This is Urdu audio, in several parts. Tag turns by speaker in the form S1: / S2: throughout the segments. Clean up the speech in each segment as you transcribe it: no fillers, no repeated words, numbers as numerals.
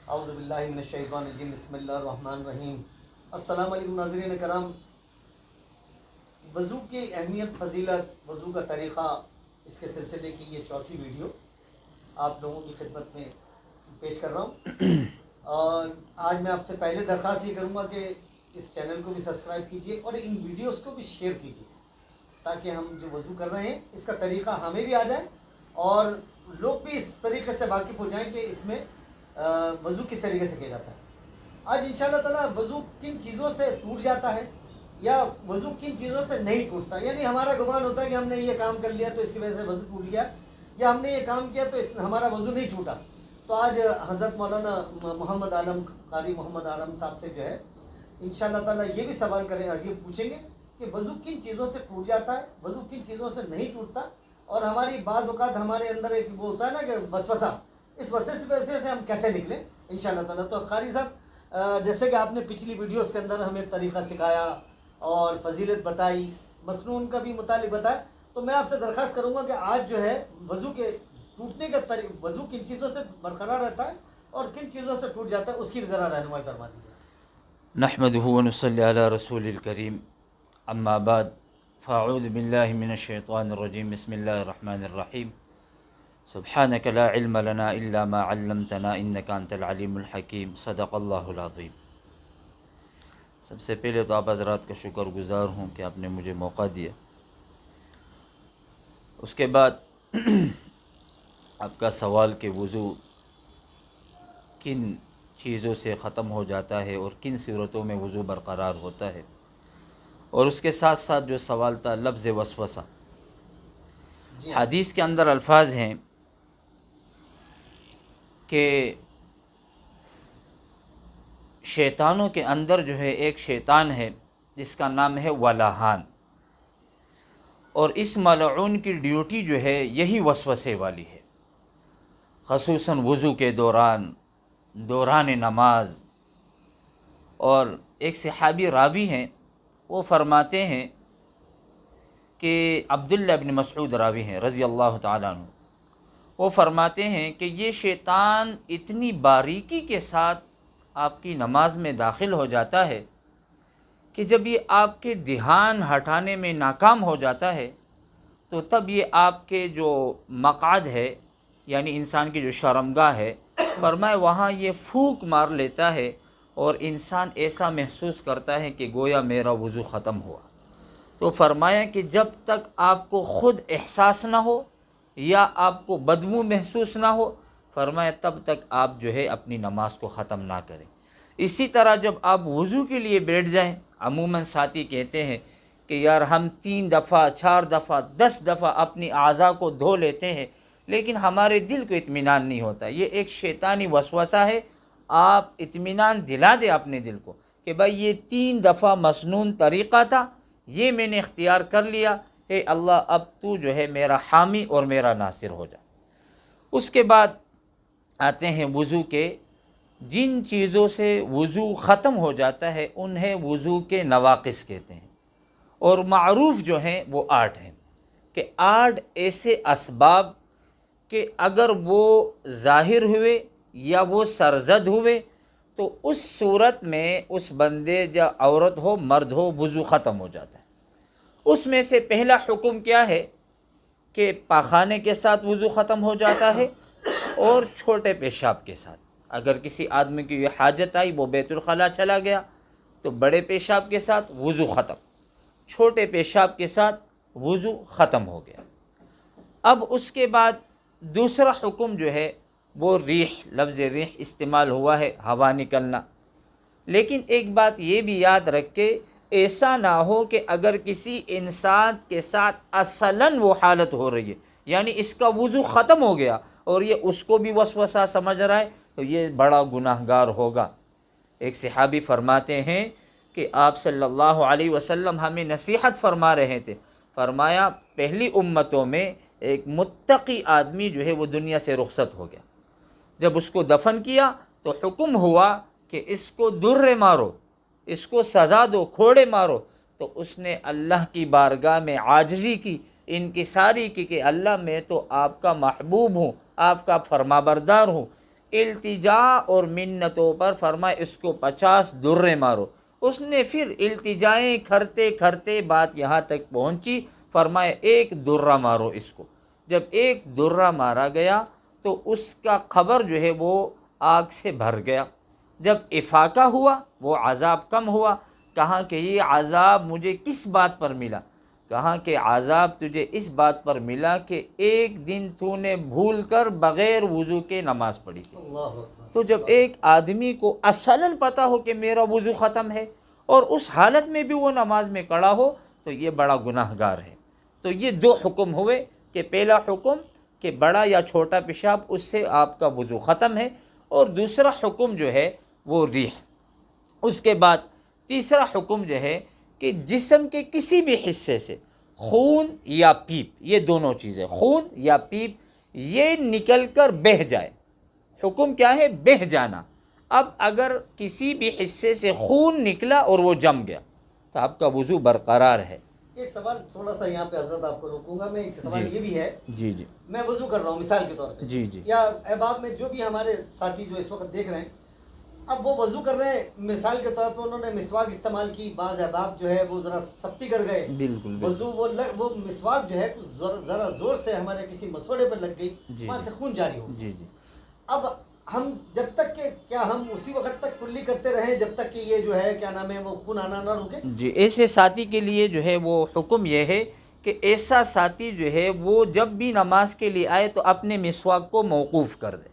S1: اعوذ باللہ من الشیطان الرجیم بسم اللہ الرحمن الرحیم۔ السلام علیکم ناظرین کرام۔ وضو کی اہمیت، فضیلت، وضو کا طریقہ، اس کے سلسلے کی یہ چوتھی ویڈیو آپ لوگوں کی خدمت میں پیش کر رہا ہوں۔ اور آج میں آپ سے پہلے درخواست یہ کروں گا کہ اس چینل کو بھی سبسکرائب کیجیے اور ان ویڈیوز کو بھی شیئر کیجیے، تاکہ ہم جو وضو کر رہے ہیں اس کا طریقہ ہمیں بھی آ جائے اور لوگ بھی اس طریقے سے واقف ہو جائیں کہ اس میں وضو کس طریقے سے کیا جاتا ہے۔ آج انشاءاللہ تعالیٰ وضو کن چیزوں سے ٹوٹ جاتا ہے یا وضو کن چیزوں سے نہیں ٹوٹتا، یعنی ہمارا گمان ہوتا ہے کہ ہم نے یہ کام کر لیا تو اس کی وجہ سے وضو ٹوٹ گیا، یا ہم نے یہ کام کیا تو ہمارا وضو نہیں ٹوٹا۔ تو آج حضرت مولانا محمد عالم، قاری محمد عالم صاحب سے جو ہے انشاءاللہ تعالیٰ یہ بھی سوال کریں اور یہ پوچھیں گے کہ وضو کن چیزوں سے ٹوٹ جاتا ہے، وضو کن چیزوں سے نہیں ٹوٹتا، اور ہماری بعض اوقات ہمارے اندر ایک وہ ہوتا ہے نا کہ وسوسہ، اس وسوسے سے ہم کیسے نکلیں انشاءاللہ تعالیٰ۔ تو قاری صاحب، جیسے کہ آپ نے پچھلی ویڈیوز کے اندر ہمیں طریقہ سکھایا اور فضیلت بتائی، مسنون کا بھی متعلق بتایا، تو میں آپ سے درخواست کروں گا کہ آج جو ہے وضو کے ٹوٹنے کا وضو کن چیزوں سے برقرار رہتا ہے اور کن چیزوں سے ٹوٹ جاتا ہے اس کی بھی ذرا رہنمائی فرما دیجیے۔
S2: نحمدہ ونصلی علی رسول الکریم، اما بعد فاعوذ باللہ من الشیطان الرجیم، بسم اللہ الرحمن الرحیم، سبحانک لا علم لنا الا ما علمتنا انک انت العلیم الحکیم، صدق اللہ العظیم۔ سب سے پہلے تو آپ حضرات کا شکر گزار ہوں کہ آپ نے مجھے موقع دیا۔ اس کے بعد آپ کا سوال کہ وضو کن چیزوں سے ختم ہو جاتا ہے اور کن صورتوں میں وضو برقرار ہوتا ہے، اور اس کے ساتھ ساتھ جو سوال تھا لفظ وسوسہ۔ حدیث کے اندر الفاظ ہیں کہ شیطانوں کے اندر جو ہے ایک شیطان ہے جس کا نام ہے ولاحان، اور اس ملعون کی ڈیوٹی جو ہے یہی وسوسے والی ہے، خصوصاً وضو کے دوران نماز۔ اور ایک صحابی راوی ہیں، وہ فرماتے ہیں کہ عبداللہ بن مسعود راوی ہیں رضی اللہ تعالیٰ عنہ، وہ فرماتے ہیں کہ یہ شیطان اتنی باریکی کے ساتھ آپ کی نماز میں داخل ہو جاتا ہے کہ جب یہ آپ کے دھیان ہٹانے میں ناکام ہو جاتا ہے تو تب یہ آپ کے جو مقعد ہے، یعنی انسان کی جو شرمگاہ ہے، فرمائے وہاں یہ پھونک مار لیتا ہے اور انسان ایسا محسوس کرتا ہے کہ گویا میرا وضو ختم ہوا۔ تو فرمایا کہ جب تک آپ کو خود احساس نہ ہو یا آپ کو بدبو محسوس نہ ہو، فرمایا تب تک آپ جو ہے اپنی نماز کو ختم نہ کریں۔ اسی طرح جب آپ وضو کے لیے بیٹھ جائیں، عموماً ساتھی کہتے ہیں کہ یار ہم 3 دفعہ 4 دفعہ 10 دفعہ اپنی اعضاء کو دھو لیتے ہیں لیکن ہمارے دل کو اطمینان نہیں ہوتا۔ یہ ایک شیطانی وسوسہ ہے، آپ اطمینان دلا دیں اپنے دل کو کہ بھائی یہ 3 دفعہ مسنون طریقہ تھا، یہ میں نے اختیار کر لیا، اے اللہ اب تو جو ہے میرا حامی اور میرا ناصر ہو جا۔ اس کے بعد آتے ہیں وضو کے، جن چیزوں سے وضو ختم ہو جاتا ہے انہیں وضو کے نواقص کہتے ہیں، اور معروف جو ہیں وہ 8 ہیں، کہ 8 ایسے اسباب کہ اگر وہ ظاہر ہوئے یا وہ سرزد ہوئے تو اس صورت میں اس بندے یا عورت ہو مرد ہو وضو ختم ہو جاتا ہے۔ اس میں سے پہلا حکم کیا ہے کہ پاخانے کے ساتھ وضو ختم ہو جاتا ہے اور چھوٹے پیشاب کے ساتھ۔ اگر کسی آدمی کی یہ حاجت آئی، وہ بیت الخلاء چلا گیا تو بڑے پیشاب کے ساتھ وضو ختم، چھوٹے پیشاب کے ساتھ وضو ختم ہو گیا۔ اب اس کے بعد دوسرا حکم جو ہے وہ ریح، لفظ ریح استعمال ہوا ہے، ہوا نکلنا۔ لیکن ایک بات یہ بھی یاد رکھے، ایسا نہ ہو کہ اگر کسی انسان کے ساتھ اصلاً وہ حالت ہو رہی ہے، یعنی اس کا وضو ختم ہو گیا اور یہ اس کو بھی وسوسہ سمجھ رہا ہے، تو یہ بڑا گناہ گار ہوگا۔ ایک صحابی فرماتے ہیں کہ آپ صلی اللہ علیہ وسلم ہمیں نصیحت فرما رہے تھے، فرمایا پہلی امتوں میں ایک متقی آدمی جو ہے وہ دنیا سے رخصت ہو گیا، جب اس کو دفن کیا تو حکم ہوا کہ اس کو درے مارو، اس کو سزا دو، کھوڑے مارو۔ تو اس نے اللہ کی بارگاہ میں عاجزی کی، انکساری کی کہ اللہ میں تو آپ کا محبوب ہوں، آپ کا فرما بردار ہوں، التجا اور منتوں پر فرمایا اس کو 50 درے مارو۔ اس نے پھر التجائیں کرتے کرتے بات یہاں تک پہنچی، فرمایا 1 درہ مارو اس کو۔ جب 1 درہ مارا گیا تو اس کا قبر جو ہے وہ آگ سے بھر گیا۔ جب افاقہ ہوا، وہ عذاب کم ہوا، کہا کہ یہ عذاب مجھے کس بات پر ملا؟ کہا کہ عذاب تجھے اس بات پر ملا کہ ایک دن تو نے بھول کر بغیر وضو کے نماز پڑھی تھی۔
S1: اللہ اکبر۔
S2: تو جب ایک آدمی کو اصلاً پتہ ہو کہ میرا وضو ختم ہے اور اس حالت میں بھی وہ نماز میں کھڑا ہو تو یہ بڑا گناہ گار ہے۔ تو یہ 2 حکم ہوئے کہ پہلا حکم کہ بڑا یا چھوٹا پیشاب اس سے آپ کا وضو ختم ہے، اور دوسرا حکم جو ہے وہ ریح۔ اس کے بعد تیسرا حکم جو ہے کہ جسم کے کسی بھی حصے سے خون یا پیپ، یہ دونوں چیزیں خون یا پیپ یہ نکل کر بہہ جائے۔ حکم کیا ہے؟ بہہ جانا۔ اب اگر کسی بھی حصے سے خون نکلا اور وہ جم گیا تو آپ کا وضو برقرار ہے۔
S1: ایک سوال تھوڑا سا یہاں پہ حضرت آپ کو روکوں گا میں، ایک سوال یہ بھی ہے،
S2: جی جی
S1: میں وضو کر رہا ہوں مثال کے طور پہ،
S2: جی جی
S1: یا احباب میں جو بھی ہمارے ساتھی جو اس وقت دیکھ رہے ہیں، اب وہ وضو کر رہے ہیں، مثال کے طور پہ انہوں نے مسواک استعمال کی، بعض احباب جو ہے وہ ذرا سختی کر گئے،
S2: بالکل
S1: وضو وہ مسواک جو ہے ذرا زور سے ہمارے کسی مسوڑے پر لگ گئی، وہاں سے خون جاری ہو گیا۔
S2: جی جی
S1: اب ہم جب تک کہ کیا ہم اسی وقت تک کلی کرتے رہیں جب تک کہ یہ جو ہے کیا نام ہے وہ خون آنا نہ رکے؟
S2: جی، ایسے ساتھی کے لیے جو ہے وہ حکم یہ ہے کہ ایسا ساتھی جو ہے وہ جب بھی نماز کے لیے آئے تو اپنے مسواک کو موقوف کر دے،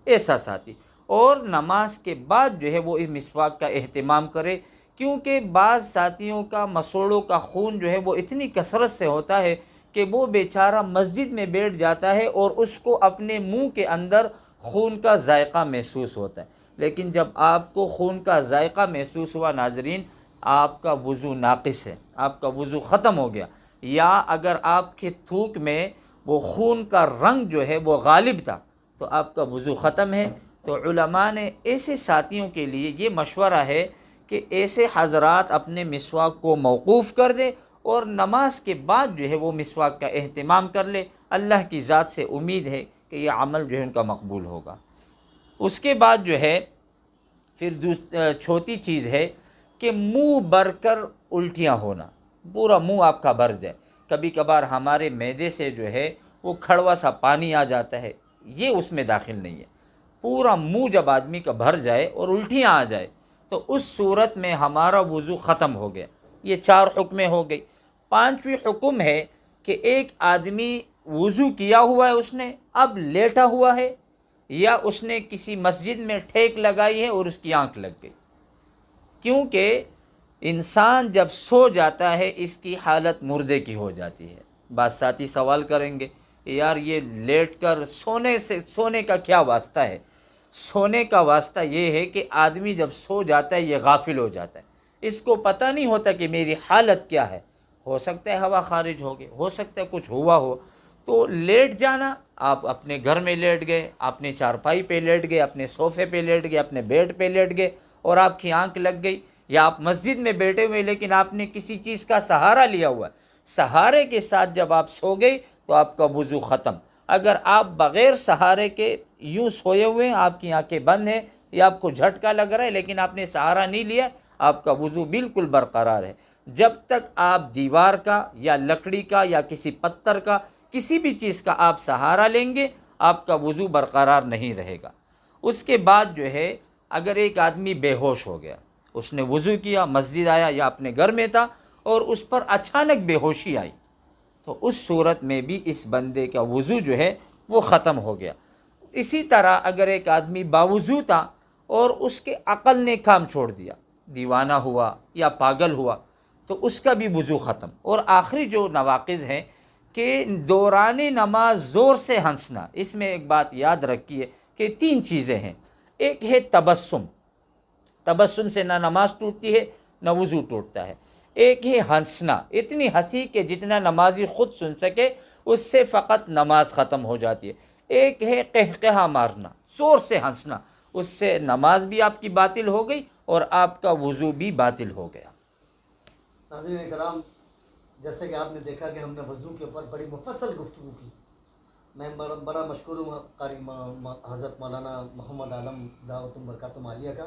S2: ایسا ساتھی، اور نماز کے بعد جو ہے وہ اس مسواک کا اہتمام کرے، کیونکہ بعض ساتھیوں کا مسوڑوں کا خون جو ہے وہ اتنی کثرت سے ہوتا ہے کہ وہ بیچارہ مسجد میں بیٹھ جاتا ہے اور اس کو اپنے منہ کے اندر خون کا ذائقہ محسوس ہوتا ہے، لیکن جب آپ کو خون کا ذائقہ محسوس ہوا ناظرین، آپ کا وضو ناقص ہے، آپ کا وضو ختم ہو گیا۔ یا اگر آپ کے تھوک میں وہ خون کا رنگ جو ہے وہ غالب تھا تو آپ کا وضو ختم ہے۔ تو علماء نے ایسے ساتھیوں کے لیے یہ مشورہ ہے کہ ایسے حضرات اپنے مسواک کو موقوف کر دے اور نماز کے بعد جو ہے وہ مسواک کا اہتمام کر لے۔ اللہ کی ذات سے امید ہے کہ یہ عمل جو ہے ان کا مقبول ہوگا۔ اس کے بعد جو ہے پھر چھوٹی چیز ہے کہ منہ بھر کر الٹیاں ہونا، پورا منہ آپ کا بھر جائے۔ کبھی کبھار ہمارے معدے سے جو ہے وہ کھڑوا سا پانی آ جاتا ہے، یہ اس میں داخل نہیں ہے۔ پورا منہ جب آدمی کا بھر جائے اور الٹیاں آ جائے تو اس صورت میں ہمارا وضو ختم ہو گیا۔ یہ 4 حکمیں ہو گئی۔ 5ویں حکم ہے کہ ایک آدمی وضو کیا ہوا ہے، اس نے اب لیٹا ہوا ہے، یا اس نے کسی مسجد میں ٹھیک لگائی ہے اور اس کی آنکھ لگ گئی، کیونکہ انسان جب سو جاتا ہے اس کی حالت مردے کی ہو جاتی ہے۔ بعض ساتھی سوال کریں گے یار یہ لیٹ کر سونے کا کیا واسطہ ہے؟ سونے کا واسطہ یہ ہے کہ آدمی جب سو جاتا ہے یہ غافل ہو جاتا ہے، اس کو پتہ نہیں ہوتا کہ میری حالت کیا ہے، ہو سکتا ہے ہوا خارج ہو گئی، ہو سکتا ہے کچھ ہوا ہو۔ تو لیٹ جانا، آپ اپنے گھر میں لیٹ گئے، اپنے چارپائی پہ لیٹ گئے، اپنے صوفے پہ لیٹ گئے، اپنے بیڈ پہ لیٹ گئے اور آپ کی آنکھ لگ گئی، یا آپ مسجد میں بیٹھے ہوئے لیکن آپ نے کسی چیز کا سہارا لیا ہوا ہے، سہارے کے ساتھ جب آپ سو گئی تو آپ کا وضو ختم۔ اگر آپ بغیر سہارے کے یوں سوئے ہوئے ہیں، آپ کی آنکھیں بند ہیں یا آپ کو جھٹکا لگ رہا ہے لیکن آپ نے سہارا نہیں لیا، آپ کا وضو بالکل برقرار ہے۔ جب تک آپ دیوار کا یا لکڑی کا یا کسی پتھر کا کسی بھی چیز کا آپ سہارا لیں گے آپ کا وضو برقرار نہیں رہے گا۔ اس کے بعد جو ہے اگر ایک آدمی بے ہوش ہو گیا، اس نے وضو کیا، مسجد آیا یا اپنے گھر میں تھا اور اس پر اچانک بے ہوشی آئی، تو اس صورت میں بھی اس بندے کا وضو جو ہے وہ ختم ہو گیا۔ اسی طرح اگر ایک آدمی باوضو تھا اور اس کے عقل نے کام چھوڑ دیا، دیوانہ ہوا یا پاگل ہوا، تو اس کا بھی وضو ختم۔ اور آخری جو نواقض ہیں کہ دوران نماز زور سے ہنسنا، اس میں ایک بات یاد رکھیے کہ 3 چیزیں ہیں۔ ایک ہے تبسم، تبسم سے نہ نماز ٹوٹتی ہے نہ وضو ٹوٹتا ہے۔ ایک ہے ہنسنا، اتنی ہنسی کہ جتنا نمازی خود سن سکے، اس سے فقط نماز ختم ہو جاتی ہے۔ ایک ہے قہقہا مارنا، زور سے ہنسنا، اس سے نماز بھی آپ کی باطل ہو گئی اور آپ کا وضو بھی باطل ہو گیا۔
S1: ناظرین کرام، جیسے کہ آپ نے دیکھا کہ ہم نے وضو کے اوپر بڑی مفصل گفتگو کی، میں بڑا مشکور ہوں قاری حضرت مولانا محمد عالم دعوت برکاتہ عالیہ کا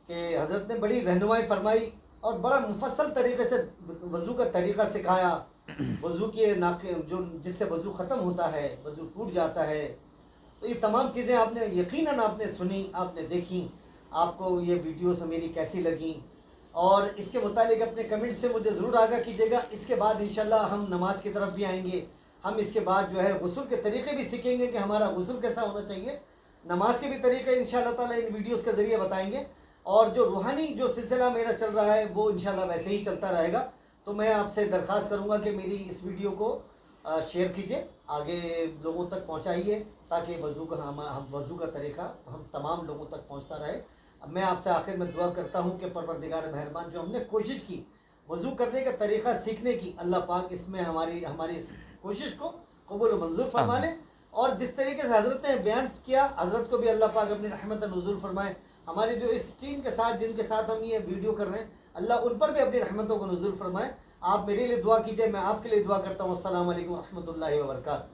S1: کہ حضرت نے بڑی رہنمائی فرمائی اور بڑا مفصل طریقے سے وضو کا طریقہ سکھایا. وضو کے جو جس سے وضو ختم ہوتا ہے، وضو ٹوٹ جاتا ہے. تو یہ تمام چیزیں آپ نے یقیناً آپ نے سنی، آپ نے دیکھی. آپ کو یہ ویڈیوز میری کیسی لگیں اور اس کے متعلق اپنے کمنٹ سے مجھے ضرور آگاہ کیجیے گا. اس کے بعد انشاءاللہ ہم نماز کی طرف بھی آئیں گے. ہم اس کے بعد جو ہے غسل کے طریقے بھی سیکھیں گے کہ ہمارا غسل کیسا ہونا چاہیے. نماز کے بھی طریقے انشاءاللہ تعالیٰ ان ویڈیوز کے ذریعے بتائیں گے. اور جو روحانی جو سلسلہ میرا چل رہا ہے وہ انشاءاللہ ویسے ہی چلتا رہے گا. تو میں آپ سے درخواست کروں گا کہ میری اس ویڈیو کو شیئر کیجیے، آگے لوگوں تک پہنچائیے تاکہ وضو کا طریقہ ہم تمام لوگوں تک پہنچتا رہے. اب میں آپ سے آخر میں دعا کرتا ہوں کہ پروردگار مہربان جو ہم نے کوشش کی وضو کرنے کا طریقہ سیکھنے کی، اللہ پاک اس میں ہماری اس کوشش کو قبول و منظور فرما لے. اور جس طریقے سے حضرت نے بیان کیا، حضرت کو بھی اللہ پاک اپنی رحمت نزول فرمائے. ہمارے جو اس ٹیم کے ساتھ جن کے ساتھ ہم یہ ویڈیو کر رہے ہیں، اللہ ان پر بھی اپنی رحمتوں کو نزول فرمائے. آپ میرے لیے دعا کیجئے، میں آپ کے لیے دعا کرتا ہوں. السلام علیکم ورحمۃ اللہ وبرکاتہ.